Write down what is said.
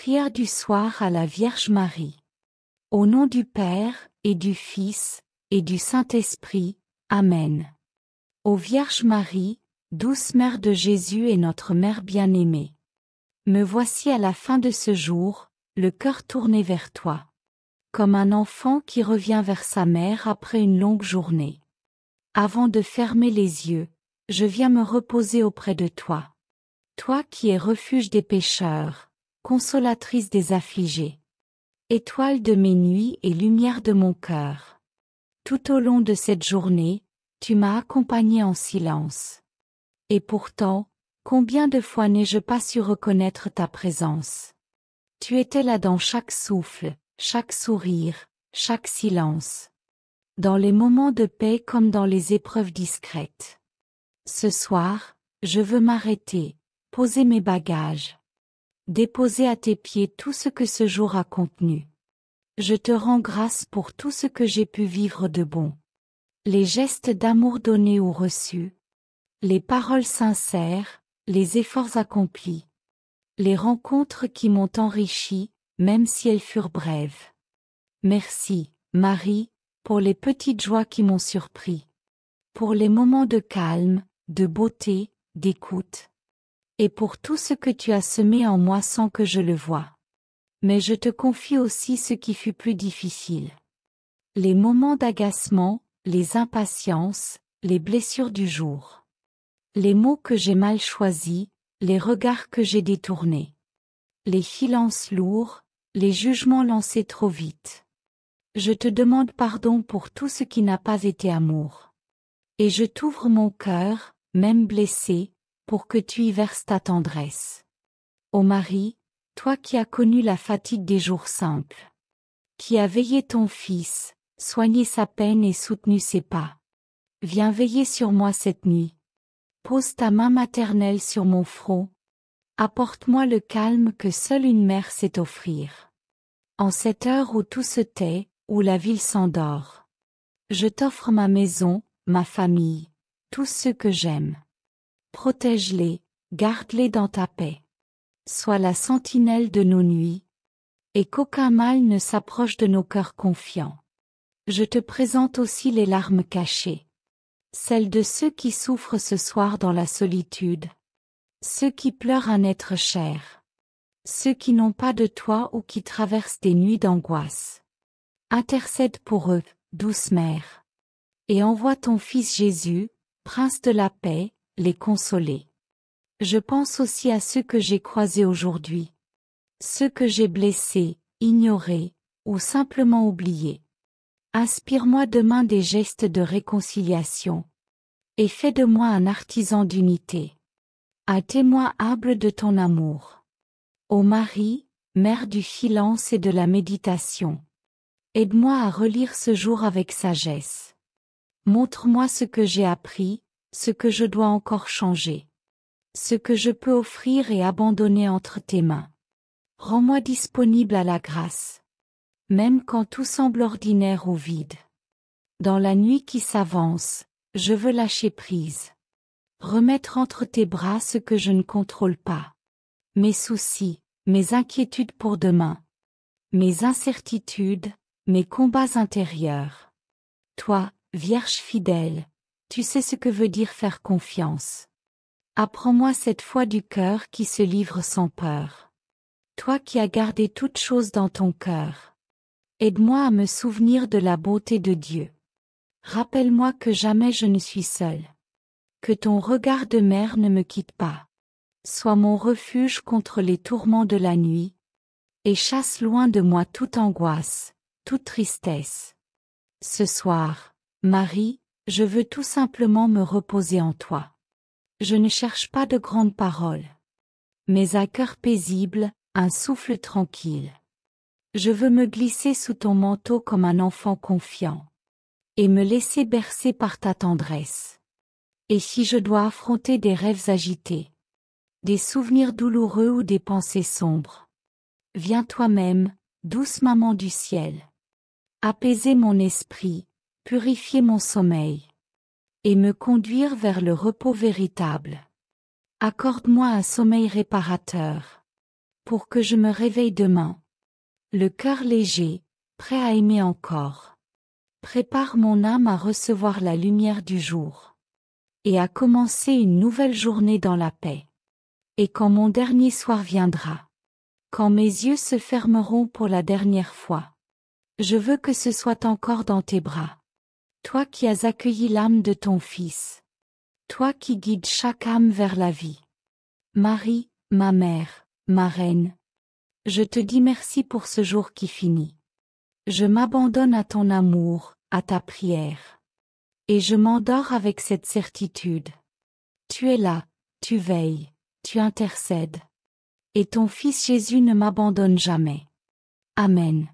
Prière du soir à la Vierge Marie. Au nom du Père, et du Fils, et du Saint-Esprit. Amen. Ô Vierge Marie, douce Mère de Jésus et notre Mère bien-aimée. Me voici à la fin de ce jour, le cœur tourné vers toi. Comme un enfant qui revient vers sa mère après une longue journée. Avant de fermer les yeux, je viens me reposer auprès de toi. Toi qui es refuge des pécheurs, consolatrice des affligés. Étoile de mes nuits et lumière de mon cœur. Tout au long de cette journée, tu m'as accompagné en silence. Et pourtant, combien de fois n'ai-je pas su reconnaître ta présence? Tu étais là dans chaque souffle, chaque sourire, chaque silence. Dans les moments de paix comme dans les épreuves discrètes. Ce soir, je veux m'arrêter, poser mes bagages. Déposer à tes pieds tout ce que ce jour a contenu. Je te rends grâce pour tout ce que j'ai pu vivre de bon. Les gestes d'amour donnés ou reçus. Les paroles sincères, les efforts accomplis. Les rencontres qui m'ont enrichi, même si elles furent brèves. Merci, Marie, pour les petites joies qui m'ont surpris. Pour les moments de calme, de beauté, d'écoute. Et pour tout ce que tu as semé en moi sans que je le voie. Mais je te confie aussi ce qui fut plus difficile. Les moments d'agacement, les impatiences, les blessures du jour. Les mots que j'ai mal choisis, les regards que j'ai détournés. Les silences lourds, les jugements lancés trop vite. Je te demande pardon pour tout ce qui n'a pas été amour. Et je t'ouvre mon cœur, même blessé, pour que tu y verses ta tendresse. Ô Marie, toi qui as connu la fatigue des jours simples, qui as veillé ton Fils, soigné sa peine et soutenu ses pas, viens veiller sur moi cette nuit. Pose ta main maternelle sur mon front. Apporte-moi le calme que seule une mère sait offrir. En cette heure où tout se tait, où la ville s'endort, je t'offre ma maison, ma famille, tous ceux que j'aime. Protège-les, garde-les dans ta paix. Sois la sentinelle de nos nuits, et qu'aucun mal ne s'approche de nos cœurs confiants. Je te présente aussi les larmes cachées. Celles de ceux qui souffrent ce soir dans la solitude. Ceux qui pleurent un être cher. Ceux qui n'ont pas de toi ou qui traversent des nuits d'angoisse. Intercède pour eux, douce Mère. Et envoie ton Fils Jésus, Prince de la paix, les consoler. Je pense aussi à ceux que j'ai croisés aujourd'hui. Ceux que j'ai blessés, ignorés, ou simplement oubliés. Inspire-moi demain des gestes de réconciliation. Et fais de moi un artisan d'unité. Un témoin humble de ton amour. Ô Marie, Mère du silence et de la méditation. Aide-moi à relire ce jour avec sagesse. Montre-moi ce que j'ai appris, ce que je dois encore changer. Ce que je peux offrir et abandonner entre tes mains. Rends-moi disponible à la grâce. Même quand tout semble ordinaire ou vide. Dans la nuit qui s'avance, je veux lâcher prise. Remettre entre tes bras ce que je ne contrôle pas. Mes soucis, mes inquiétudes pour demain. Mes incertitudes, mes combats intérieurs. Toi, Vierge fidèle, tu sais ce que veut dire faire confiance. Apprends-moi cette foi du cœur qui se livre sans peur. Toi qui as gardé toutes choses dans ton cœur. Aide-moi à me souvenir de la beauté de Dieu. Rappelle-moi que jamais je ne suis seule. Que ton regard de mère ne me quitte pas. Sois mon refuge contre les tourments de la nuit. Et chasse loin de moi toute angoisse, toute tristesse. Ce soir, Marie, je veux tout simplement me reposer en toi. Je ne cherche pas de grandes paroles. Mais un cœur paisible, un souffle tranquille. Je veux me glisser sous ton manteau comme un enfant confiant. Et me laisser bercer par ta tendresse. Et si je dois affronter des rêves agités, des souvenirs douloureux ou des pensées sombres, viens toi-même, douce maman du ciel. Apaiser mon esprit, purifier mon sommeil. Et me conduire vers le repos véritable. Accorde-moi un sommeil réparateur. pour que je me réveille demain. Le cœur léger, prêt à aimer encore. Prépare mon âme à recevoir la lumière du jour. Et à commencer une nouvelle journée dans la paix. Et quand mon dernier soir viendra. Quand mes yeux se fermeront pour la dernière fois. Je veux que ce soit encore dans tes bras. Toi qui as accueilli l'âme de ton Fils. Toi qui guides chaque âme vers la vie. Marie, ma mère, ma reine. Je te dis merci pour ce jour qui finit. Je m'abandonne à ton amour, à ta prière. Et je m'endors avec cette certitude. Tu es là, tu veilles, tu intercèdes. Et ton Fils Jésus ne m'abandonne jamais. Amen.